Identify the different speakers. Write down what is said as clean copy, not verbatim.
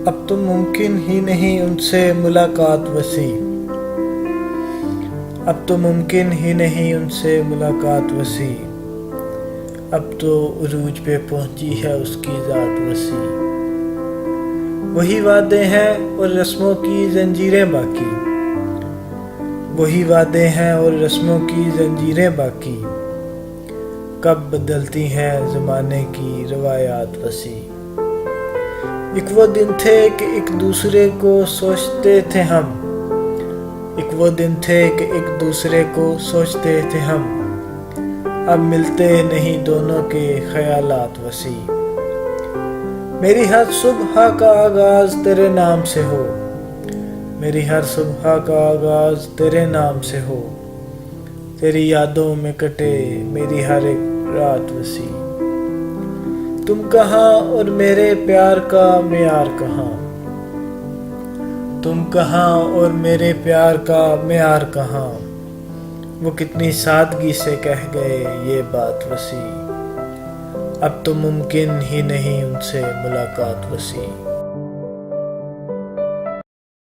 Speaker 1: اب تو ممکن ہی نہیں ان سے ملاقات وسیع، اب تو ممکن ہی نہیں ان سے ملاقات وسیع، اب تو عروج پہ پہنچی ہے اس کی ذات وسیع۔ وہی وعدے ہیں اور رسموں کی زنجیریں باقی، وہی وعدے ہیں اور رسموں کی زنجیریں باقی، کب بدلتی ہیں زمانے کی روایات وسیع۔ ایک وہ دن تھے کہ ایک دوسرے کو سوچتے تھے ہم، ایک وہ دن تھے کہ ایک دوسرے کو سوچتے تھے ہم، اب ملتے نہیں دونوں کے خیالات وسیع۔ میری ہر صبح کا آغاز تیرے نام سے ہو، میری ہر صبح کا آغاز تیرے نام سے ہو، تیری یادوں میں کٹے میری ہر ایک رات وسیع۔ تم کہاں اور میرے پیار کا معیار کہاں، تم کہاں اور میرے پیار کا معیار کہاں، وہ کتنی سادگی سے کہہ گئے یہ بات وسیع، اب تو ممکن ہی نہیں ان سے ملاقات وسیع۔